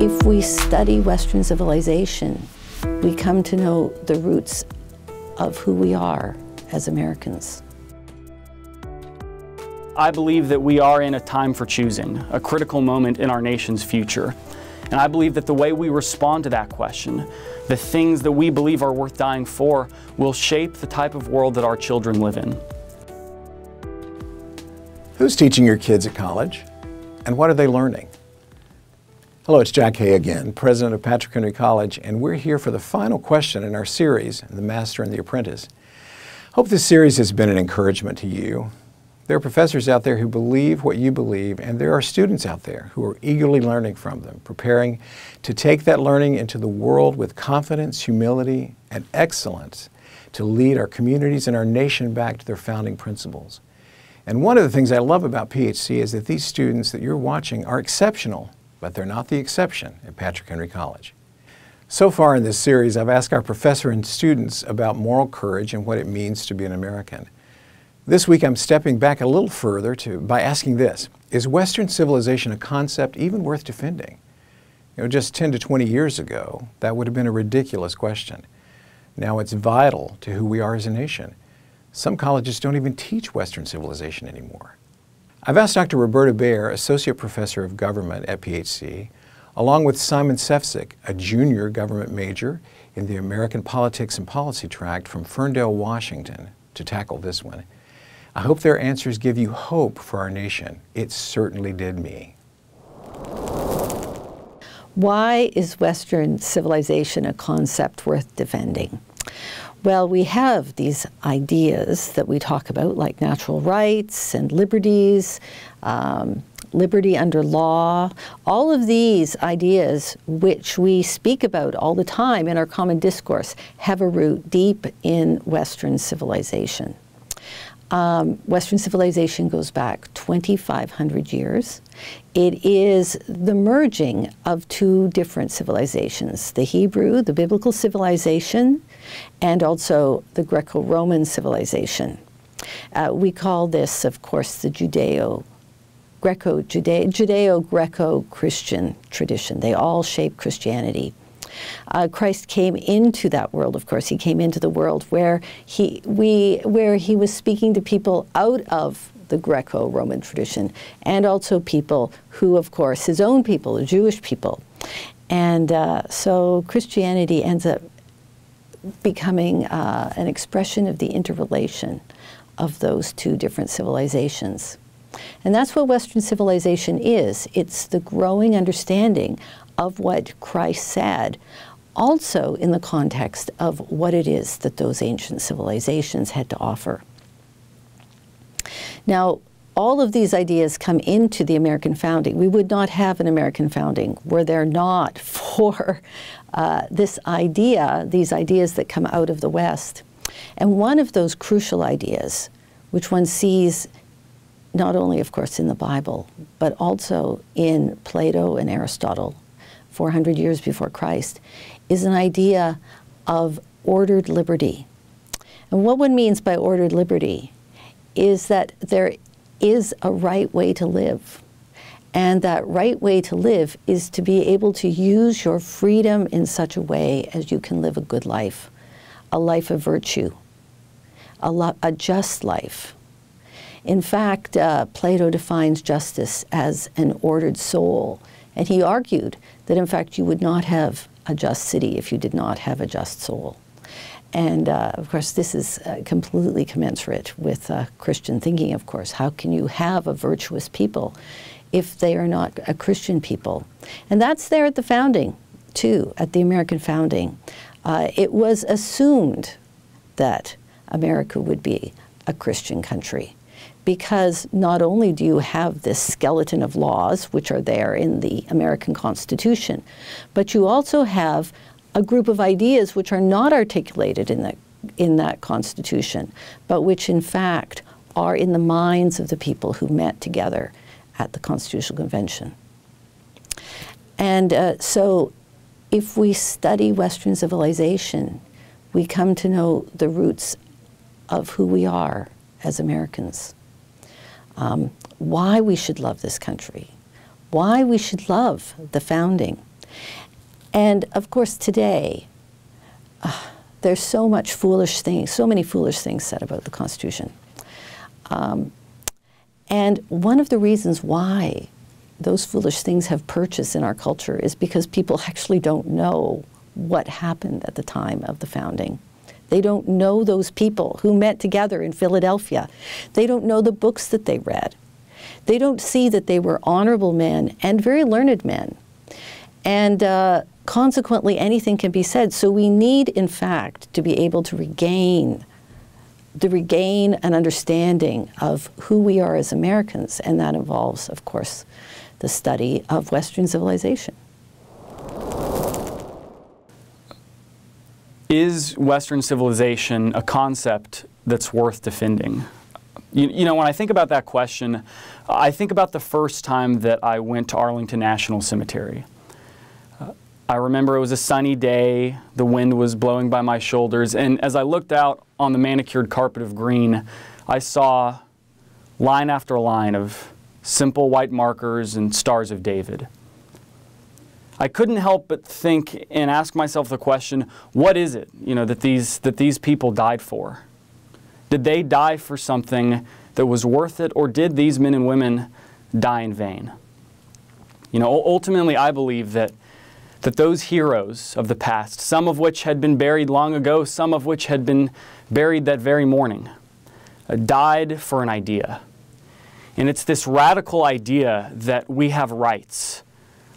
If we study Western civilization, we come to know the roots of who we are as Americans. I believe that we are in a time for choosing, a critical moment in our nation's future. And I believe that the way we respond to that question, the things that we believe are worth dying for, will shape the type of world that our children live in. Who's teaching your kids at college? And what are they learning? Hello, it's Jack Hay again, president of Patrick Henry College, and we're here for the final question in our series, The Master and the Apprentice. Hope this series has been an encouragement to you. There are professors out there who believe what you believe, and there are students out there who are eagerly learning from them, preparing to take that learning into the world with confidence, humility, and excellence to lead our communities and our nation back to their founding principles. And one of the things I love about PHC is that these students that you're watching are exceptional, but they're not the exception at Patrick Henry College. So far in this series, I've asked our professor and students about moral courage and what it means to be an American. This week, I'm stepping back a little further by asking this: is Western civilization a concept even worth defending? Just 10 to 20 years ago, that would have been a ridiculous question. Now it's vital to who we are as a nation. Some colleges don't even teach Western civilization anymore. I've asked Dr. Roberta Baer, Associate Professor of Government at PHC, along with Simon Sefcik, a junior government major in the American Politics and Policy tract from Ferndale, Washington, to tackle this one. I hope their answers give you hope for our nation. It certainly did me. Why is Western civilization a concept worth defending? Well, we have these ideas that we talk about, like natural rights and liberties, liberty under law. All of these ideas, which we speak about all the time in our common discourse, have a root deep in Western civilization. Western civilization goes back 2,500 years. It is the merging of two different civilizations, the Hebrew, the biblical civilization, and also the Greco-Roman civilization. We call this, of course, the Judeo-Greco-Christian tradition. They all shape Christianity. Christ came into that world, of course. He came into the world where he was speaking to people out of the Greco-Roman tradition, and also people who, of course, his own people, the Jewish people. And so Christianity ends up becoming an expression of the interrelation of those two different civilizations. And that's what Western civilization is. It's the growing understanding of what Christ said, also in the context of what it is that those ancient civilizations had to offer. Now, all of these ideas come into the American founding. We would not have an American founding were there not for these ideas that come out of the West. And one of those crucial ideas, which one sees not only, of course, in the Bible, but also in Plato and Aristotle, 400 years before Christ, is an idea of ordered liberty. And what one means by ordered liberty is that there is a right way to live. And that right way to live is to be able to use your freedom in such a way as you can live a good life, a life of virtue, a just life. In fact, Plato defines justice as an ordered soul. And he argued that, in fact, you would not have a just city if you did not have a just soul. And, of course, this is completely commensurate with Christian thinking, of course. How can you have a virtuous people if they are not a Christian people? And that's there at the founding, too, at the American founding. It was assumed that America would be a Christian country, because not only do you have this skeleton of laws, which are there in the American Constitution, but you also have a group of ideas which are not articulated in that Constitution, but which in fact are in the minds of the people who met together at the Constitutional Convention. And so if we study Western civilization, we come to know the roots of who we are as Americans. Why we should love this country, why we should love the founding, And of course today, there's so many foolish things said about the Constitution. And one of the reasons why those foolish things have purchase in our culture is because people actually don't know what happened at the time of the founding. They don't know those people who met together in Philadelphia. They don't know the books that they read. They don't see that they were honorable men and very learned men. And consequently, anything can be said. So we need, in fact, to be able to regain an understanding of who we are as Americans, and that involves, of course, the study of Western civilization. Is Western civilization a concept that's worth defending? You know, when I think about that question, I think about the first time that I went to Arlington National Cemetery. I remember it was a sunny day, the wind was blowing by my shoulders, and as I looked out on the manicured carpet of green, I saw line after line of simple white markers and stars of David. I couldn't help but think and ask myself the question, what is it, you know, that these people died for? Did they die for something that was worth it, or did these men and women die in vain? You know, ultimately I believe that those heroes of the past, some of which had been buried long ago, some of which had been buried that very morning, died for an idea. And it's this radical idea that we have rights,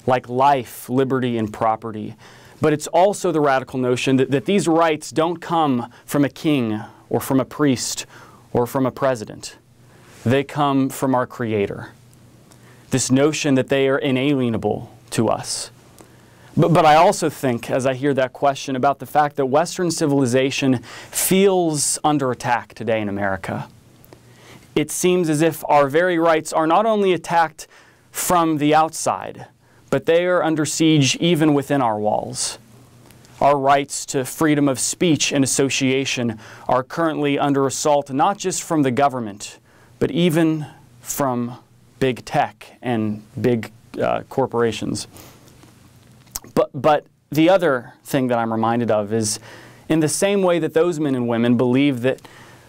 like life, liberty, and property. But it's also the radical notion that these rights don't come from a king or from a priest or from a president. They come from our Creator. This notion that they are inalienable to us. But I also think, as I hear that question, about the fact that Western civilization feels under attack today in America. It seems as if our very rights are not only attacked from the outside, but they are under siege even within our walls. Our rights to freedom of speech and association are currently under assault, not just from the government, but even from big tech and big corporations. But the other thing that I'm reminded of is, in the same way that those men and women believed that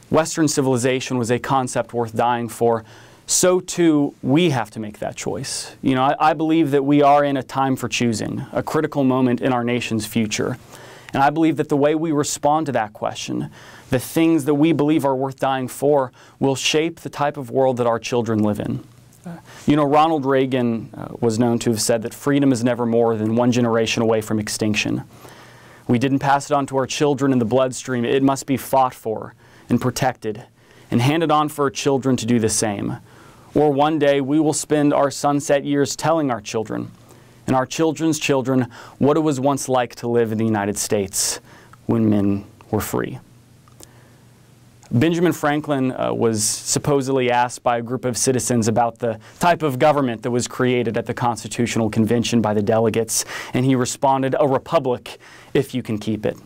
Western civilization was a concept worth dying for, so too we have to make that choice. You know, I believe that we are in a time for choosing, a critical moment in our nation's future. And I believe that the way we respond to that question, the things that we believe are worth dying for, will shape the type of world that our children live in. You know, Ronald Reagan was known to have said that freedom is never more than one generation away from extinction. We didn't pass it on to our children in the bloodstream. It must be fought for and protected and handed on for our children to do the same. Or one day we will spend our sunset years telling our children and our children's children what it was once like to live in the United States when men were free. Benjamin Franklin was supposedly asked by a group of citizens about the type of government that was created at the Constitutional Convention by the delegates, and he responded, "A republic, if you can keep it."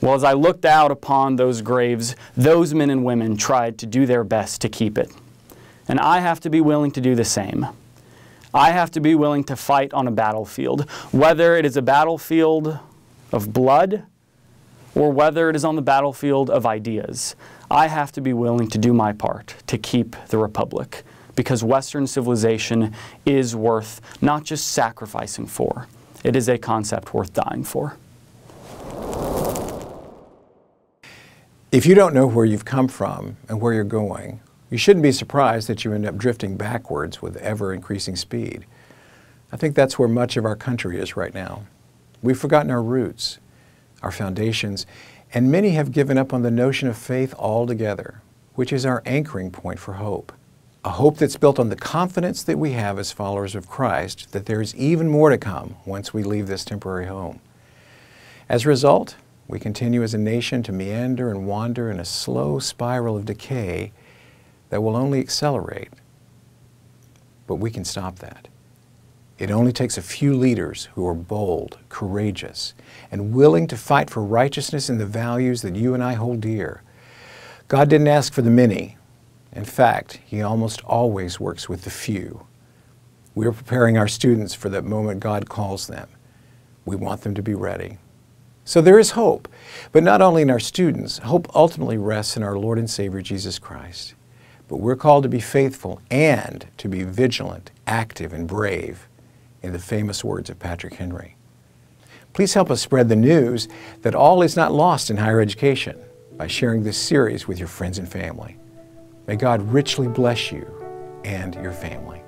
Well, as I looked out upon those graves, those men and women tried to do their best to keep it. And I have to be willing to do the same. I have to be willing to fight on a battlefield, whether it is a battlefield of blood or whether it is on the battlefield of ideas. I have to be willing to do my part to keep the republic, because Western civilization is worth not just sacrificing for, it is a concept worth dying for. If you don't know where you've come from and where you're going, you shouldn't be surprised that you end up drifting backwards with ever-increasing speed. I think that's where much of our country is right now. We've forgotten our roots, our foundations, and many have given up on the notion of faith altogether, which is our anchoring point for hope. A hope that's built on the confidence that we have as followers of Christ that there is even more to come once we leave this temporary home. As a result, we continue as a nation to meander and wander in a slow spiral of decay that will only accelerate. But we can stop that. It only takes a few leaders who are bold, courageous, and willing to fight for righteousness and the values that you and I hold dear. God didn't ask for the many. In fact, He almost always works with the few. We're preparing our students for the moment God calls them. We want them to be ready. So there is hope, but not only in our students. Hope ultimately rests in our Lord and Savior Jesus Christ. But we're called to be faithful and to be vigilant, active, and brave, in the famous words of Patrick Henry. Please help us spread the news that all is not lost in higher education by sharing this series with your friends and family. May God richly bless you and your family.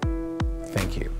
Thank you.